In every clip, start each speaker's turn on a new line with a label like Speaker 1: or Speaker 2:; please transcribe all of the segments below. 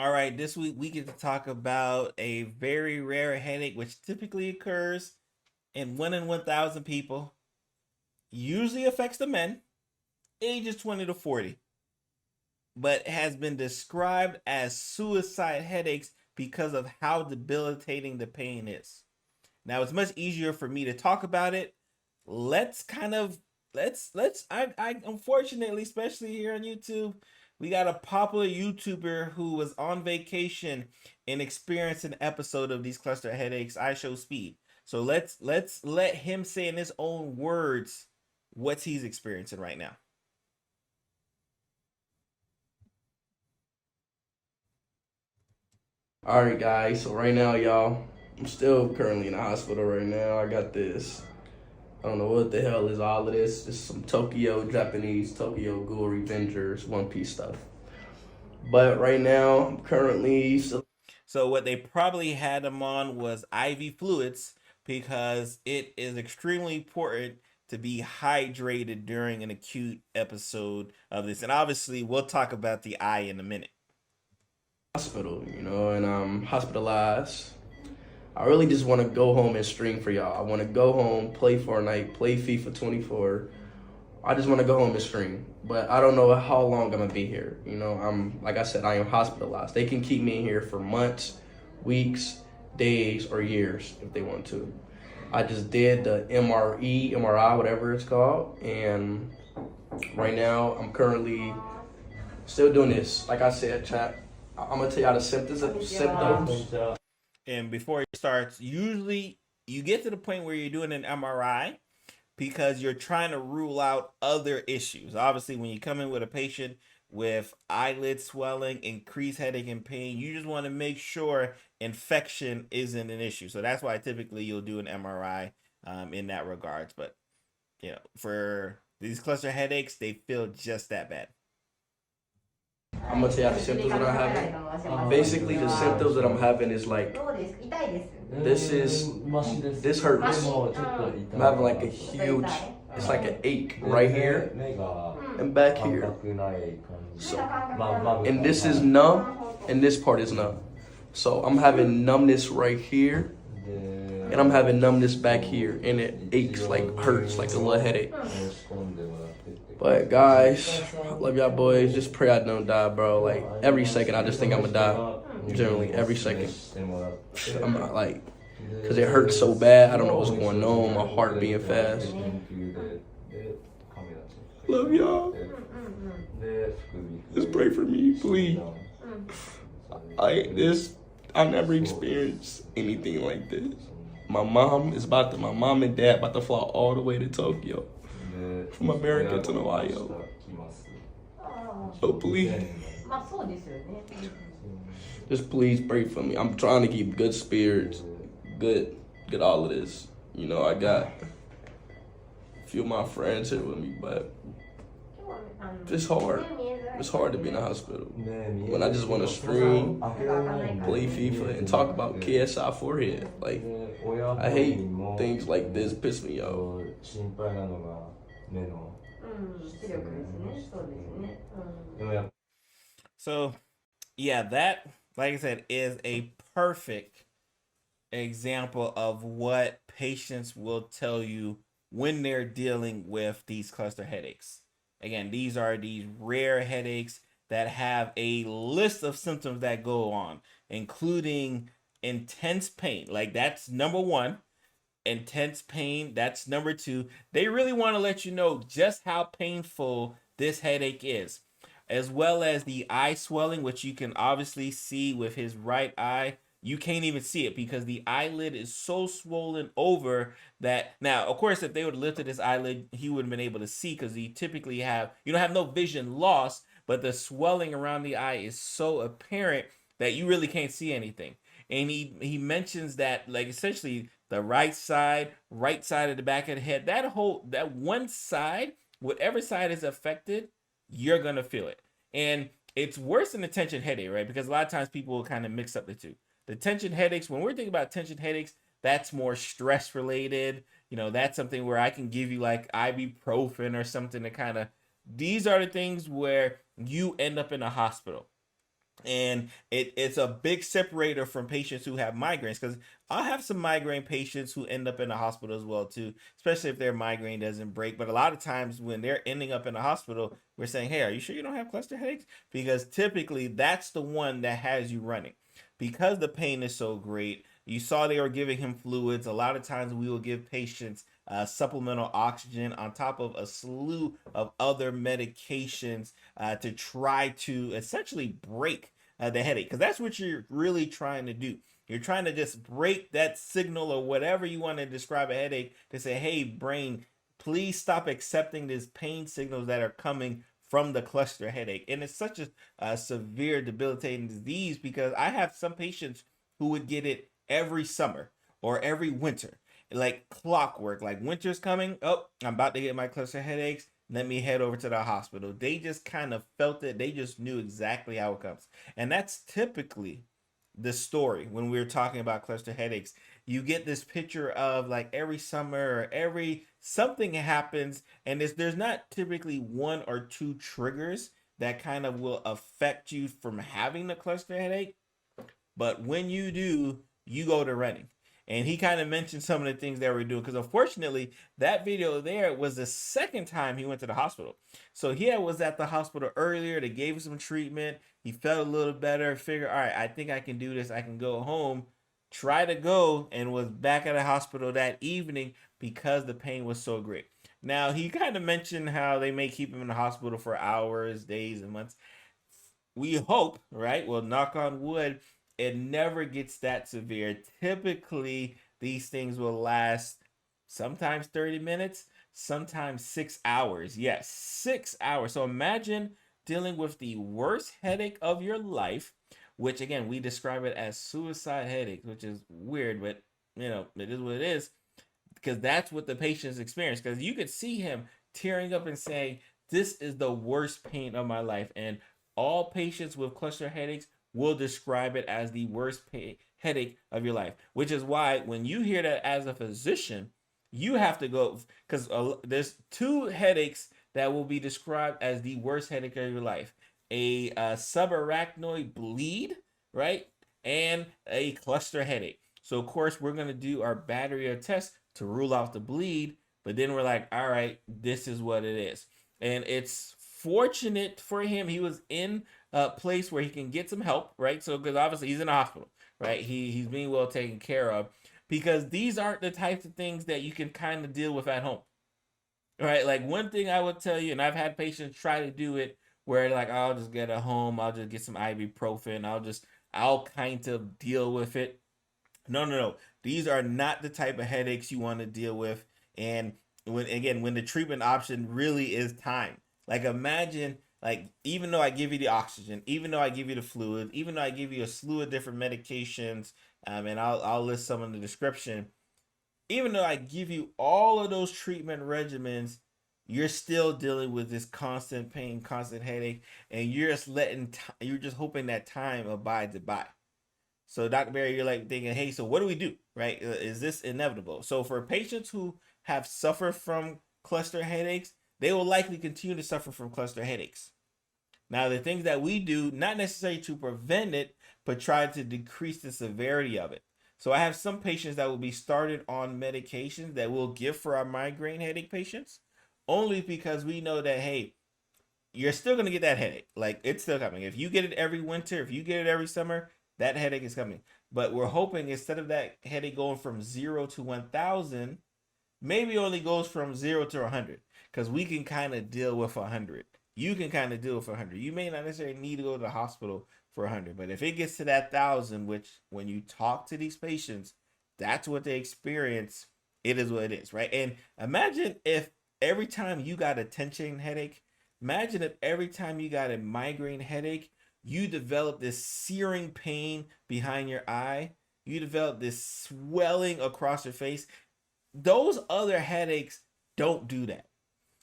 Speaker 1: All right, this week we get to talk about a very rare headache which typically occurs in 1 in 1,000 people, usually affects the men, ages 20 to 40, but has been described as suicide headaches because of how debilitating the pain is. Now, it's much easier for me to talk about it. Let's kind of let's I unfortunately, especially here on YouTube, we got a popular YouTuber who was on vacation and experienced an episode of these cluster headaches. IShowSpeed. So let's let him say in his own words what he's experiencing right now.
Speaker 2: All right, guys. So right now, y'all, I'm still currently in the hospital right now. I got this. I don't know what the hell is all of this. This is some Japanese Tokyo Ghoul Revengers One Piece stuff. But right now, I'm currently still.
Speaker 1: So what they probably had him on was IV fluids because it is extremely important to be hydrated during an acute episode of this. And obviously, we'll talk about the eye in a minute.
Speaker 2: Hospital, and I'm hospitalized. I really just want to go home and stream for y'all. I want to go home, play Fortnite, play FIFA 24. I just want to go home and stream, but I don't know how long I'm gonna be here. I'm like I said, I am hospitalized. They can keep me in here for months, weeks, days, or years if they want to. I just did the MRI, whatever it's called, and right now I'm currently still doing this. Like I said, chat, I'm gonna tell y'all the symptoms.
Speaker 1: And before it starts, usually you get to the point where you're doing an MRI because you're trying to rule out other issues. Obviously, when you come in with a patient with eyelid swelling, increased headache and pain, you just want to make sure infection isn't an issue. So that's why typically you'll do an MRI in that regards. But for these cluster headaches, they feel just that bad.
Speaker 2: I'm gonna tell you the symptoms that I'm having. Basically, the symptoms that I'm having is like this hurts. I'm having like a huge, it's like an ache right here and back here. So, and this is numb, and this part is numb. So I'm having numbness right here, and I'm having numbness back here, and it aches, like hurts, like a little headache. But guys, I love y'all boys. Just pray I don't die, bro. Like every second, I just think I'm gonna die. Generally, every second. I'm not like, cause it hurts so bad. I don't know what's going on. My heart beating fast. Love y'all. Just pray for me, please. I never experienced anything like this. My mom and dad about to fly all the way to Tokyo from America to Ohio. So please, just please pray for me. I'm trying to keep good spirits, good all of this. I got a few of my friends here with me, but it's hard. It's hard to be in the hospital when I just want to stream, play FIFA, and talk about KSI forehead. Like, I hate things like this. Piss me off.
Speaker 1: So, yeah, that, like I said, is a perfect example of what patients will tell you when they're dealing with these cluster headaches. Again, these are these rare headaches that have a list of symptoms that go on, including intense pain. Like, that's number one. Intense pain, that's number two. They really want to let you know just how painful this headache is, as well as the eye swelling, which you can obviously see with his right eye. You can't even see it because the eyelid is so swollen over that. Now, of course, if they would have lifted his eyelid, he would have been able to see because you typically you don't have no vision loss, but the swelling around the eye is so apparent that you really can't see anything. And he mentions that, like, essentially the right side of the back of the head, that one side, whatever side is affected, you're gonna feel it. And it's worse than the tension headache, right? Because a lot of times people will kind of mix up the two. The tension headaches, when we're thinking about tension headaches, that's more stress related. That's something where I can give you like ibuprofen or something to kind of, these are the things where you end up in a hospital. And it's a big separator from patients who have migraines, because I have some migraine patients who end up in the hospital as well too, especially if their migraine doesn't break. But a lot of times when they're ending up in the hospital, we're saying, hey, are you sure you don't have cluster headaches? Because typically that's the one that has you running, because the pain is so great. You saw they were giving him fluids. A lot of times we will give patients supplemental oxygen on top of a slew of other medications to try to essentially break the headache, because that's what you're really trying to do. You're trying to just break that signal or whatever you want to describe a headache, to say, hey, brain, please stop accepting these pain signals that are coming from the cluster headache. And it's such a severe, debilitating disease, because I have some patients who would get it every summer or every winter, like clockwork. Like winter's coming, oh, I'm about to get my cluster headaches, let me head over to the hospital. They just kind of felt it. They just knew exactly how it comes. And that's typically the story when we're talking about cluster headaches. You get this picture of like every summer or every something happens, and there's not typically one or two triggers that kind of will affect you from having the cluster headache. But when you do, you go to running. And he kind of mentioned some of the things that we're doing, because unfortunately, that video there was the second time he went to the hospital. So he was at the hospital earlier. They gave him some treatment. He felt a little better. Figured, all right, I think I can do this. I can go home. Try to go, and was back at the hospital that evening because the pain was so great. Now, he kind of mentioned how they may keep him in the hospital for hours, days, and months. We hope, right? Well, knock on wood, it never gets that severe. Typically, these things will last sometimes 30 minutes, sometimes 6 hours. Yes, 6 hours. So imagine dealing with the worst headache of your life, which again, we describe it as suicide headache, which is weird, but it is what it is, because that's what the patients experience. Because you could see him tearing up and saying, this is the worst pain of my life. And all patients with cluster headaches will describe it as the worst headache of your life, which is why when you hear that as a physician, you have to go, because there's two headaches that will be described as the worst headache of your life: a subarachnoid bleed, right, and a cluster headache. So of course we're going to do our battery of tests to rule out the bleed, but then we're like, all right, this is what it is. And it's fortunate for him, he was in a place where he can get some help, right? So because obviously he's in a hospital, right? He's being well taken care of, because these aren't the types of things that you can kind of deal with at home, right? Like one thing I would tell you, and I've had patients try to do it, where like, I'll just get at home, I'll just get some ibuprofen, I'll kind of deal with it. No, no, no. These are not the type of headaches you want to deal with. And when the treatment option really is time. Like imagine, like, even though I give you the oxygen, even though I give you the fluid, even though I give you a slew of different medications, and I'll list some in the description. Even though I give you all of those treatment regimens, you're still dealing with this constant pain, constant headache, and you're just hoping that time abides it by. So, Dr. Barry, you're like thinking, hey, so what do we do, right? Is this inevitable? So, for patients who have suffered from cluster headaches, they will likely continue to suffer from cluster headaches. Now, the things that we do, not necessarily to prevent it, but try to decrease the severity of it. So, I have some patients that will be started on medications that we'll give for our migraine headache patients, only because we know that, hey, you're still gonna get that headache. Like it's still coming. If you get it every winter, if you get it every summer, that headache is coming. But we're hoping instead of that headache going from 0 to 1,000, maybe only goes from 0 to 100, because we can kind of deal with 100. You can kind of deal with 100. You may not necessarily need to go to the hospital for 100, but if it gets to that 1,000, which when you talk to these patients, that's what they experience. It is what it is, right? And imagine if every time you got a tension headache, imagine if every time you got a migraine headache, you develop this searing pain behind your eye. You develop this swelling across your face. Those other headaches don't do that.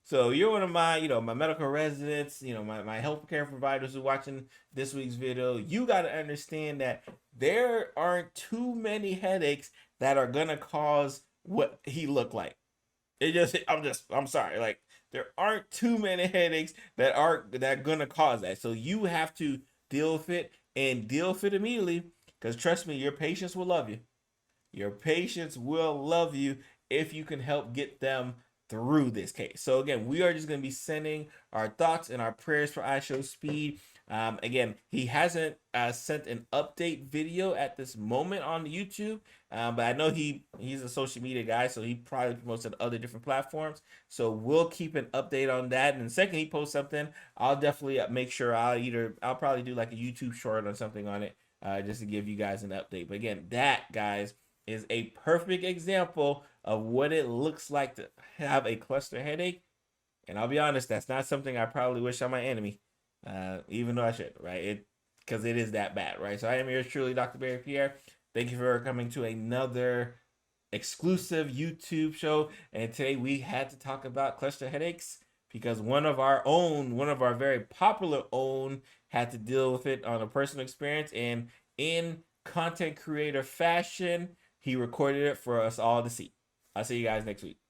Speaker 1: So you're one of my, my medical residents, my healthcare providers who are watching this week's video. You got to understand that there aren't too many headaches that are gonna cause what he looked like. I'm sorry. Like there aren't too many headaches that are gonna cause that. So you have to deal with it. and deal with it immediately. Because trust me, your patients will love you. Your patients will love you if you can help get them through this case. So again, we are just going to be sending our thoughts and our prayers for IShowSpeed. Again, he hasn't sent an update video at this moment on YouTube, but I know he's a social media guy, so he probably promotes on other different platforms. So we'll keep an update on that. And the second he posts something, I'll definitely make sure I'll probably do like a YouTube short or something on it, just to give you guys an update. But again, that guys is a perfect example of what it looks like to have a cluster headache. And I'll be honest, that's not something I probably wish on my enemy, even though I should, right? Because it is that bad, right? So I am yours truly, Dr. Barry Pierre. Thank you for coming to another exclusive YouTube show. And today we had to talk about cluster headaches because one of our very popular own, had to deal with it on a personal experience. And in content creator fashion, he recorded it for us all to see. I'll see you guys next week.